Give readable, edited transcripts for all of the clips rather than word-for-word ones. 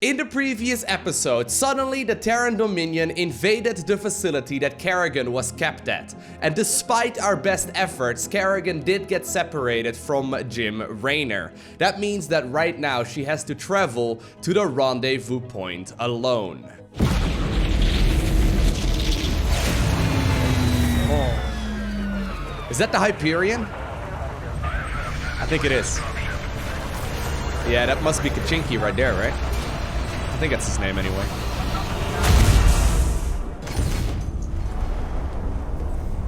In the previous episode, suddenly the Terran Dominion invaded the facility that Kerrigan was kept at. And despite our best efforts, Kerrigan did get separated from Jim Raynor. That means that right now she has to travel to the rendezvous point alone. Oh. Is that the Hyperion? I think it is. Yeah, that must be Kachinki right there, right? I think that's his name anyway.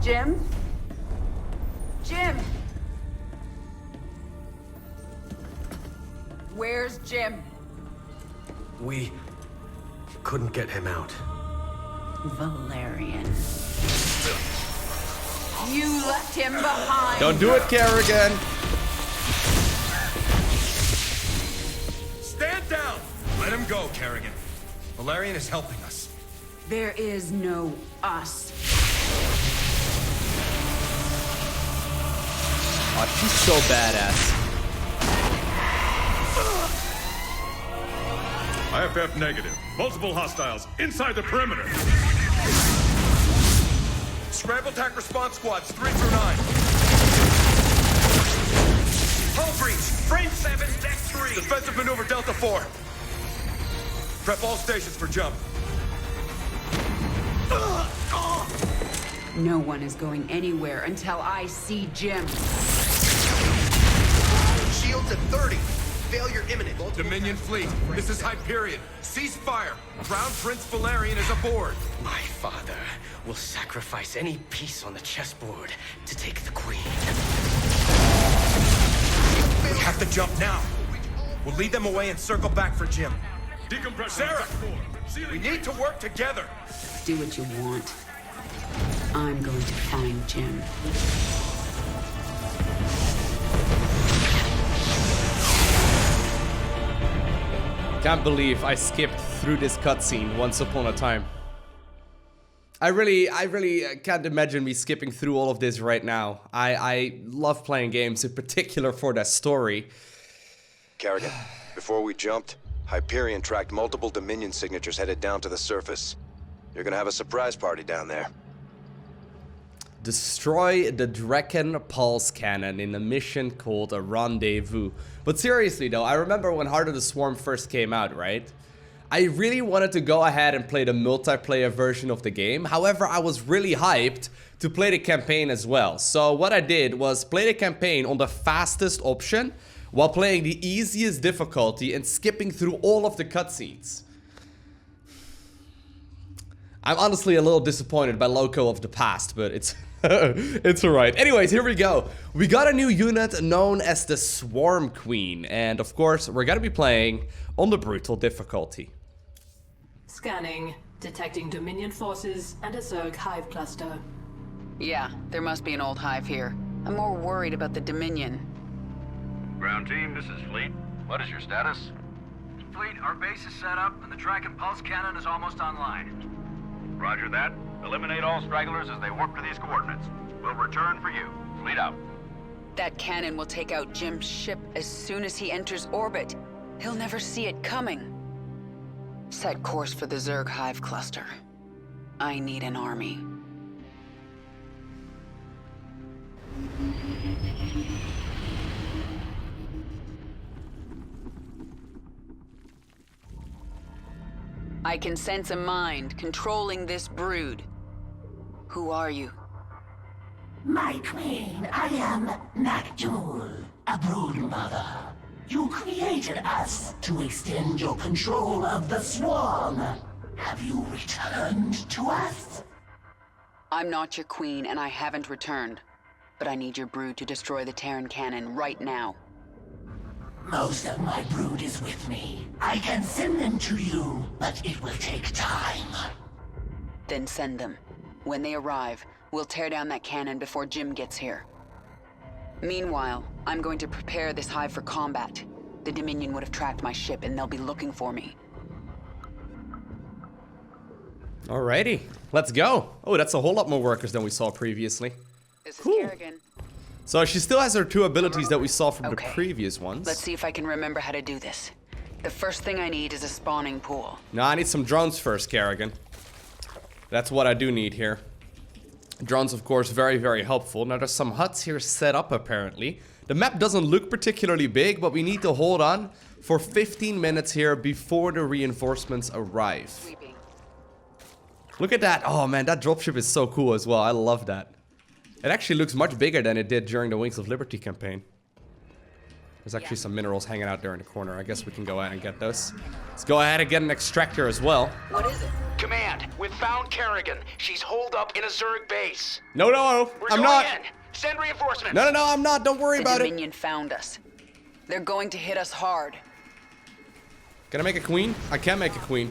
Jim? Jim! Where's Jim? We couldn't get him out. Valerian. You left him behind! Don't do it, Kerrigan! Stand down! Let him go, Kerrigan. Valerian is helping us. There is no us. Oh, she's so badass. IFF negative. Multiple hostiles inside the perimeter. Scramble attack response squads 3 through 9. Hull breach. Frame 7, deck 3. Defensive maneuver Delta 4. Prep all stations for jump. No one is going anywhere until I see Jim. Shields at 30. Failure imminent. Dominion fleet, this is Hyperion. Cease fire. Crown Prince Valerian is aboard. My father will sacrifice any piece on the chessboard to take the queen. We have to jump now. We'll lead them away and circle back for Jim. Decompression. Sarah, we need to work together. Do what you want. I'm going to find Jim. Can't believe I skipped through this cutscene once upon a time. I really can't imagine me skipping through all of this right now. I love playing games, in particular for that story. Kerrigan, before we jumped, Hyperion tracked multiple Dominion signatures headed down to the surface. You're gonna have a surprise party down there. Destroy the Draken Pulse Cannon in a mission called a Rendezvous. But seriously though, I remember when Heart of the Swarm first came out, right? I really wanted to go ahead and play the multiplayer version of the game. However, I was really hyped to play the campaign as well. So what I did was play the campaign on the fastest option while playing the easiest difficulty and skipping through all of the cutscenes. I'm honestly a little disappointed by Lowko of the past, but it's it's alright. Anyways, here we go. We got a new unit known as the Swarm Queen, and of course, we're gonna be playing on the brutal difficulty. Scanning, detecting Dominion forces and a Zerg hive cluster. Yeah, there must be an old hive here. I'm more worried about the Dominion. Ground team, this is Fleet. What is your status? Fleet, our base is set up and the Draken Pulse Cannon is almost online. Roger that. Eliminate all stragglers as they warp to these coordinates. We'll return for you. Fleet out. That cannon will take out Jim's ship as soon as he enters orbit. He'll never see it coming. Set course for the Zerg hive cluster. I need an army. I can sense a mind controlling this brood. Who are you? My queen, I am Nakjul, a brood mother. You created us to extend your control of the swarm. Have you returned to us? I'm not your queen and I haven't returned. But I need your brood to destroy the Terran cannon right now. Most of my brood is with me. I can send them to you, but it will take time. Then send them. When they arrive, we'll tear down that cannon before Jim gets here. Meanwhile, I'm going to prepare this hive for combat. The Dominion would have tracked my ship and they'll be looking for me. Alrighty, let's go. Oh, that's a whole lot more workers than we saw previously. This is Kerrigan. So she still has her two abilities that we saw from the Okay. previous ones. Let's see if I can remember how to do this. The first thing I need is a spawning pool. No, I need some drones first, Kerrigan. That's what I do need here. Drones, of course, very, very helpful. Now, there's some huts here set up, apparently. The map doesn't look particularly big, but we need to hold on for 15 minutes here before the reinforcements arrive. Look at that. Oh, man, that dropship is so cool as well. I love that. It actually looks much bigger than it did during the Wings of Liberty campaign. There's actually some minerals hanging out there in the corner. I guess we can go ahead and get those. Let's go ahead and get an extractor as well. What is it? Command, we've found Kerrigan. She's holed up in a Zerg base. No, I'm not. Send reinforcements. No, I'm not. Don't worry about The it. Dominion found us. They're going to hit us hard. Can I make a queen? I can make a queen.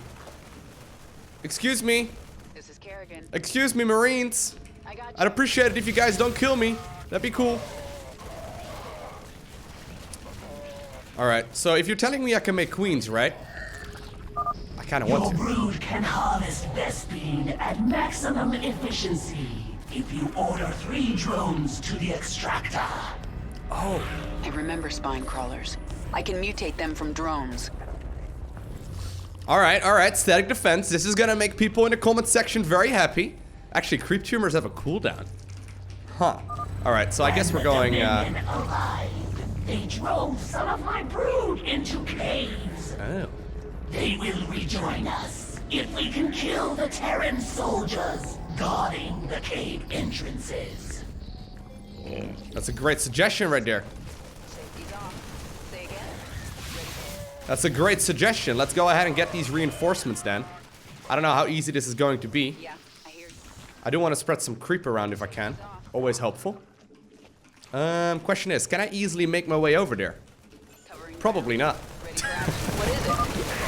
Excuse me. This is Kerrigan. Excuse me, Marines. I got you. I'd appreciate it if you guys don't kill me. That'd be cool. Alright, so if you're telling me I can make queens, right? I kind of want Your to. brood can harvest Vespene at maximum efficiency if you order 3 drones to the extractor. Oh. I remember spine crawlers. I can mutate them from drones. Alright, static defense. This is gonna make people in the comment section very happy. Actually, creep tumors have a cooldown. Huh. Alright, so I guess we're going, They drove some of my brood into caves. Oh. They will rejoin us if we can kill the Terran soldiers guarding the cave entrances. That's a great suggestion right there. Safety's off. Say again. That's a great suggestion. Let's go ahead and get these reinforcements then. I don't know how easy this is going to be. Yeah, I hear you. I do want to spread some creep around if I can. Always helpful. Question is, can I easily make my way over there? Probably not. What is it?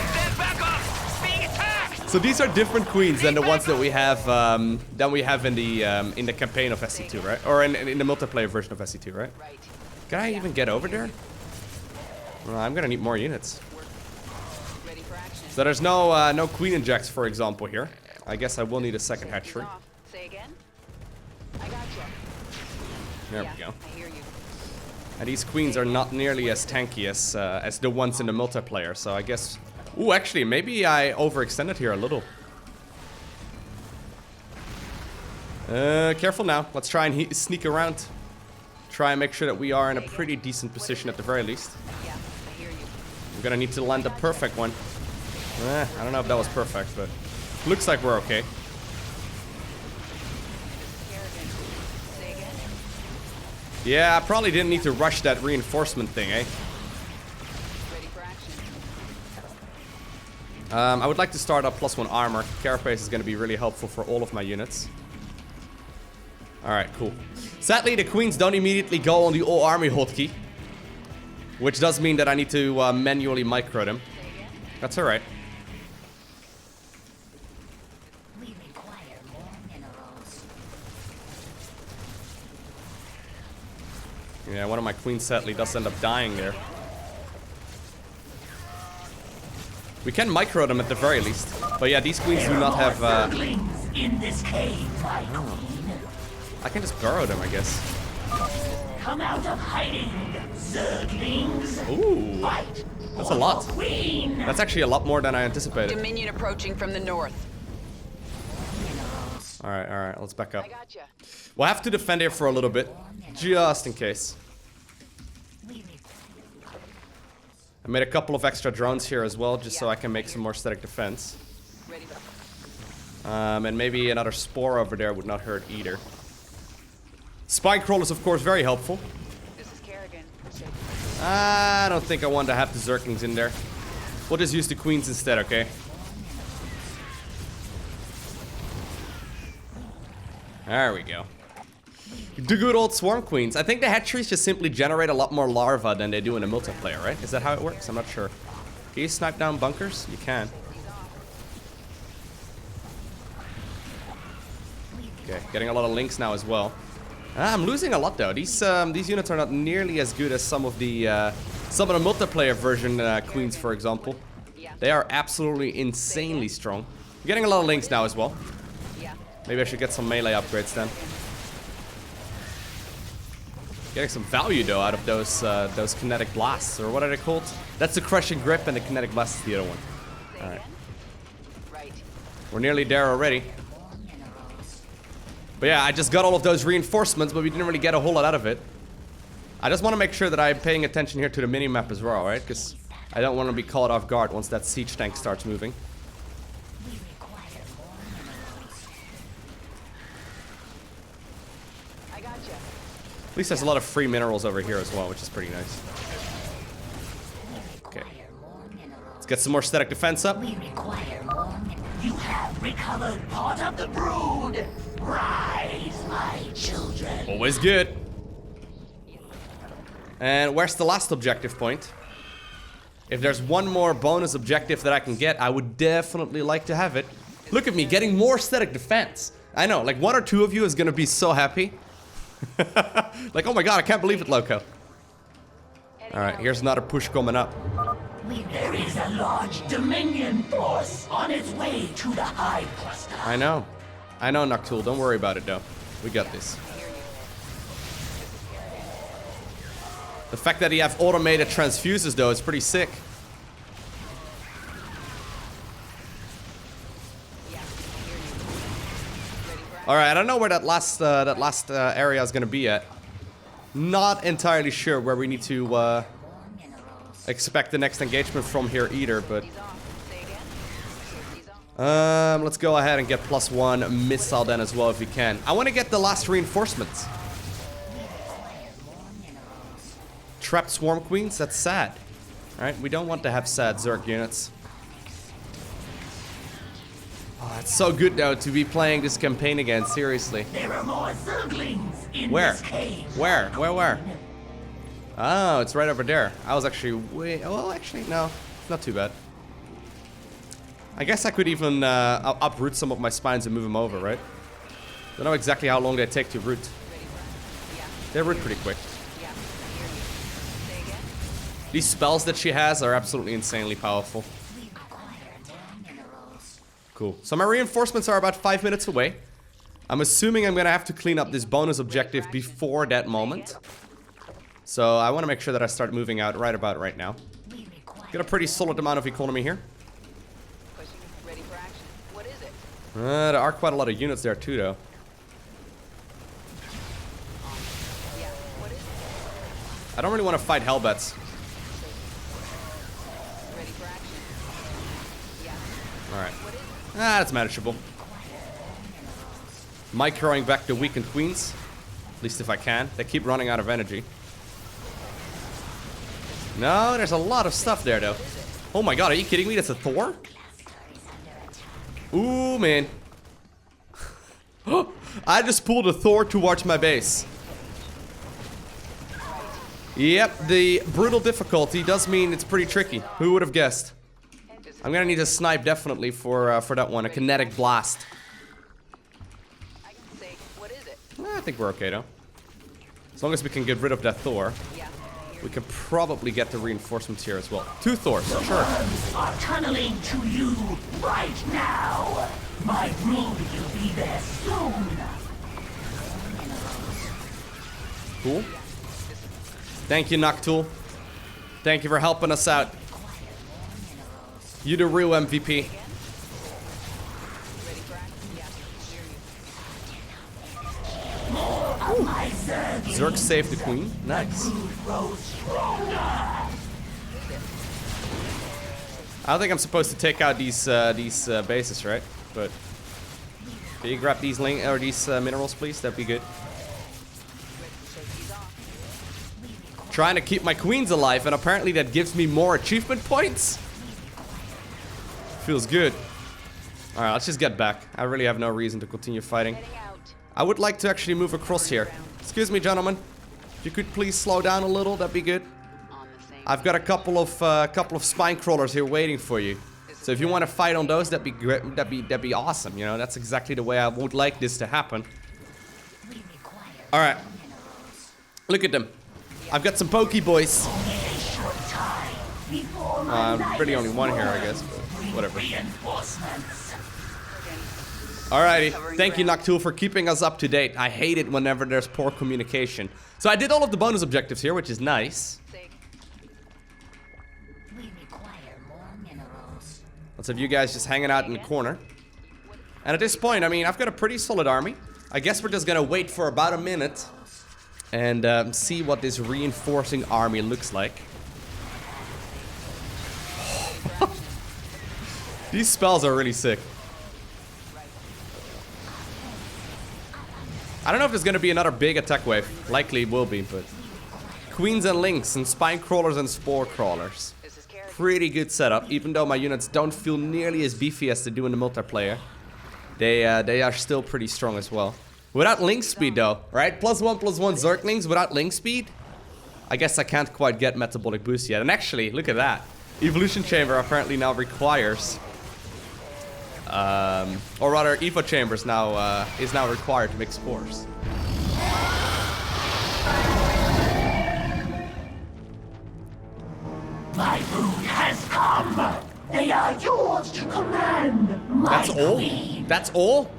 Stand back up! Being attacked! So these are different queens than the ones that we have in the campaign of SC2, right? Or in the multiplayer version of SC2, right? Right. Can I even get over there? Well, I'm gonna need more units. Ready for action. So there's no queen injects, for example, here. I guess I will need a second hatchery. Say again. I got you. There we go. I hear you. And these queens are not nearly as tanky as the ones in the multiplayer, so I guess... Ooh, actually, maybe I overextended here a little. Careful now. Let's try and sneak around. Try and make sure that we are in a pretty decent position at the very least. Yeah, I hear you. We're gonna need to land a perfect one. I don't know if that was perfect, but looks like we're okay. Say again. Yeah, I probably didn't need to rush that reinforcement thing, eh? Ready for action. I would like to start up +1 armor. Carapace is gonna be really helpful for all of my units. Alright, cool. Sadly, the queens don't immediately go on the all army hotkey. Which does mean that I need to manually micro them. That's alright. We require more minerals. Yeah, one of my queens sadly does end up dying there. We can micro them at the very least. But yeah, these queens do not have... Zerglings in this cave, my queen. I can just burrow them, I guess. Come out of hiding, Zerglings. Ooh, Fight that's a lot. Queen. That's actually a lot more than I anticipated. Dominion approaching from the north. Alright, let's back up. I got you. We'll have to defend here for a little bit, just in case. I made a couple of extra drones here as well, just so I can make some more static defense. Ready. And maybe another spore over there would not hurt either. Spine crawl is of course very helpful. This is Kerrigan. I don't think I want to have the Zerglings in there. We'll just use the queens instead, okay? There we go. The good old swarm queens. I think the hatcheries just simply generate a lot more larvae than they do in a multiplayer, right? Is that how it works? I'm not sure. Can you snipe down bunkers? You can. Okay, getting a lot of links now as well. I'm losing a lot though. These units are not nearly as good as some of the multiplayer version queens, for example. They are absolutely insanely strong. I'm getting a lot of links now as well. Maybe I should get some melee upgrades then. Getting some value though out of those kinetic blasts, or what are they called? That's the crushing grip, and the kinetic blast is the other one. All right. We're nearly there already. But yeah, I just got all of those reinforcements, but we didn't really get a whole lot out of it. I just want to make sure that I'm paying attention here to the mini-map as well, right? Because I don't want to be caught off guard once that siege tank starts moving. At least there's a lot of free minerals over here as well, which is pretty nice. Okay. Let's get some more static defense up. We require more. You have recovered part of the brood. Rise, my children. Always good. And where's the last objective point? If there's one more bonus objective that I can get, I would definitely like to have it. Look at me, getting more static defense. I know, like 1 or 2 of you is gonna be so happy. Like, oh my god, I can't believe it, Lowko. Alright, here's another push coming up. There is a large Dominion force on its way to the Hive Cluster. I know, Noctool. Don't worry about it, though. We got this. The fact that you have automated transfuses, though, is pretty sick. All right, I don't know where that last area is gonna be at. Not entirely sure where we need to expect the next engagement from here either, but let's go ahead and get +1 missile then as well if we can. I want to get the last reinforcements. Trapped swarm queens, that's sad. Alright, we don't want to have sad Zerg units. Oh, it's so good though to be playing this campaign again, seriously. There are more Zerglings in Where? this cave. Where? Oh, it's right over there. I was actually way... well, actually, no. It's not too bad. I guess I could even uproot some of my spines and move them over, right? Don't know exactly how long they take to root. They root pretty quick. These spells that she has are absolutely insanely powerful. Cool. So my reinforcements are about 5 minutes away. I'm assuming I'm gonna have to clean up this bonus objective before that moment. So I want to make sure that I start moving out right now. Got a pretty solid amount of economy here. There are quite a lot of units there too, though. I don't really want to fight Hellbats. Alright. That's manageable. Microing back the weakened queens. At least if I can. They keep running out of energy. No, there's a lot of stuff there, though. Oh my god, are you kidding me? That's a Thor? Ooh, man. I just pulled a Thor towards my base. Yep, the brutal difficulty does mean it's pretty tricky. Who would have guessed? I'm gonna need a snipe definitely for that one, a kinetic blast. I think we're okay though. As long as we can get rid of that Thor, we can probably get the reinforcements here as well. 2 Thors, The sure. worms are tunneling to you right now. My brood will be there soon. Cool. Thank you, Noctool. Thank you for helping us out. You the real MVP. Zerg saved the queen. Nice. I don't think I'm supposed to take out these bases, right? But can you grab these minerals, please? That'd be good. Trying to keep my queens alive, and apparently that gives me more achievement points. Feels good. Alright, let's just get back. I really have no reason to continue fighting. I would like to actually move across here. Excuse me, gentlemen. If you could please slow down a little, that'd be good. I've got a couple of spine crawlers here waiting for you. So if you want to fight on those, that'd be great. That'd be awesome. You know, that's exactly the way I would like this to happen. All right. Look at them. I've got some pokey boys. Really only one here, I guess. But whatever. Alrighty, thank you Noctul for keeping us up to date. I hate it whenever there's poor communication. So I did all of the bonus objectives here, which is nice. We require more minerals. Lots of you guys just hanging out in the corner. And at this point, I mean, I've got a pretty solid army. I guess we're just gonna wait for about a minute and see what this reinforcing army looks like. These spells are really sick. I don't know if there's gonna be another big attack wave. Likely will be, but... Queens and Lynx and Spine Crawlers and Spore Crawlers. Pretty good setup, even though my units don't feel nearly as beefy as they do in the multiplayer. They are still pretty strong as well. Without link speed though, right? +1/+1 Zerglings without link speed? I guess I can't quite get metabolic boost yet. And actually, look at that. Evolution Chamber apparently now requires... or rather, Evo Chambers now is now required to make spores. My food has come. They are yours to command, my That's all? queen. That's all?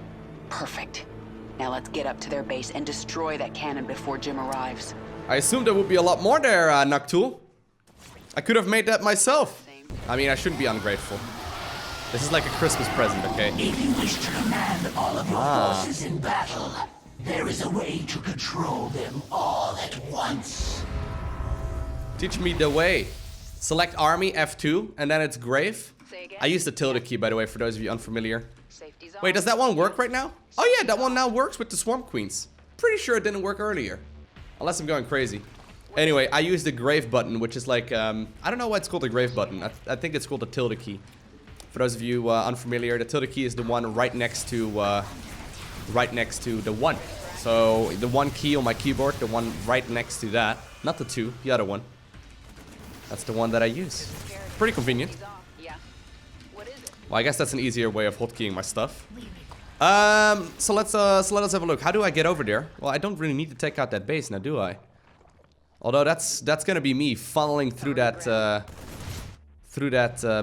Perfect. Now let's get up to their base and destroy that cannon before Jim arrives. I assumed there would be a lot more there, Noctul. I could have made that myself. I mean, I shouldn't be ungrateful. This is like a Christmas present, okay? If you wish to command all of your forces in battle, there is a way to control them all at once. Teach me the way. Select army, F2, and then it's grave. I used the tilde key, by the way, for those of you unfamiliar. Wait, does that one work right now? Oh yeah, that one now works with the Swarm Queens. Pretty sure it didn't work earlier. Unless I'm going crazy. Anyway, I use the grave button, which is like, I don't know why it's called the grave button. I think it's called the tilde key. For those of you unfamiliar, the tilde key is the one right next to the 1. So the 1 key on my keyboard, the one right next to that, not the 2, the other one. That's the one that I use. Pretty convenient. Well, I guess that's an easier way of hotkeying my stuff. So let's have a look. How do I get over there? Well, I don't really need to take out that base now, do I? Although that's gonna be me funneling through that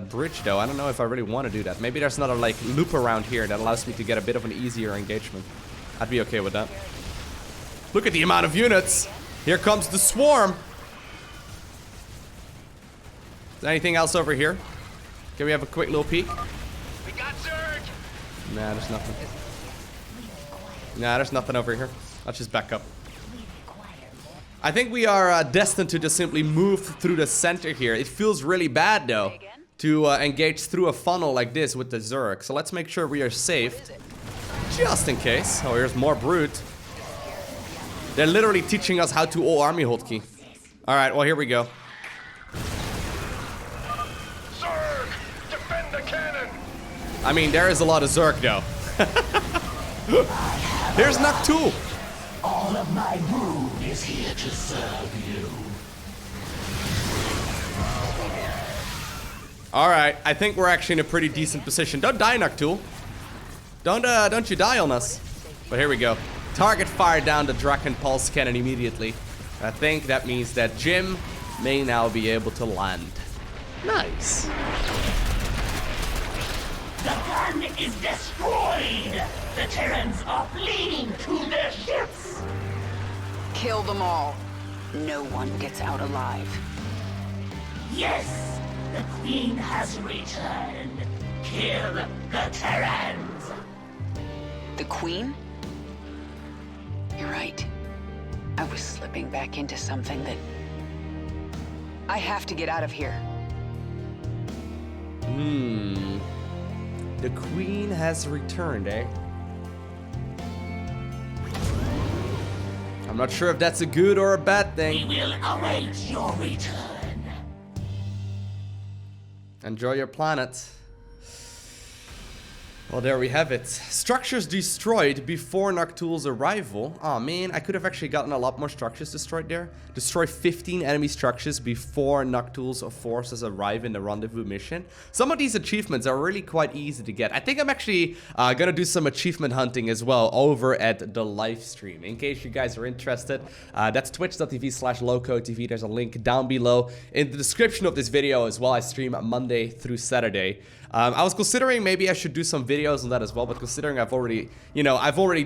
bridge, though. I don't know if I really want to do that. Maybe there's another like loop around here that allows me to get a bit of an easier engagement. I'd be okay with that. Look at the amount of units. Here comes the swarm. Is there anything else over here? Can we have a quick little peek? We got Zerg! Nah, there's nothing. Nah, there's nothing over here. Let's just back up. I think we are destined to just simply move through the center here. It feels really bad, though, to engage through a funnel like this with the Zerg. So let's make sure we are safe, just in case. Oh, here's more brute. They're literally teaching us how to all army hotkey. All right, well, here we go. Zerg! Defend the cannon! I mean, there is a lot of Zerg, though. Here's Noctul. All of my brood is here to serve you. Alright, I think we're actually in a pretty decent position. Don't die, Noctul. Don't you die on us. But here we go. Target fire down the Draken Pulse Cannon immediately. I think that means that Jim may now be able to land. Nice. The gun is destroyed. The Terrans are fleeing to their ships. Kill them all. No one gets out alive. Yes, the Queen has returned. Kill the Terrans. The Queen? You're right. I was slipping back into something that... I have to get out of here. The Queen has returned, eh? I'm not sure if that's a good or a bad thing. We will await your return. Enjoy your planet. Well, there we have it. Structures destroyed before Noctul's arrival. Aw, man, I could have actually gotten a lot more structures destroyed there. Destroy 15 enemy structures before Noctul's forces arrive in the rendezvous mission. Some of these achievements are really quite easy to get. I think I'm actually gonna do some achievement hunting as well over at the live stream. In case you guys are interested, that's twitch.tv/LowkoTV. There's a link down below in the description of this video as well. I stream Monday through Saturday. I was considering maybe I should do some videos on that as well, but considering I've already, I've already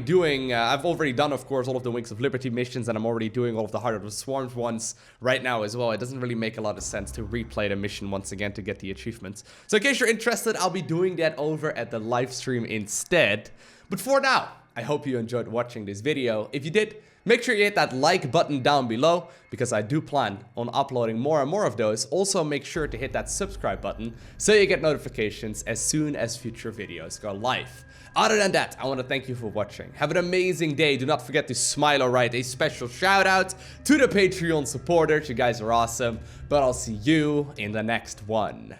done, of course, all of the Wings of Liberty missions, and I'm already doing all of the Heart of the Swarms ones right now as well. It doesn't really make a lot of sense to replay the mission once again to get the achievements. So in case you're interested, I'll be doing that over at the live stream instead. But for now, I hope you enjoyed watching this video. If you did, make sure you hit that like button down below, because I do plan on uploading more and more of those. Also, make sure to hit that subscribe button so you get notifications as soon as future videos go live. Other than that, I want to thank you for watching. Have an amazing day. Do not forget to smile or write a special shout out to the Patreon supporters. You guys are awesome. But I'll see you in the next one.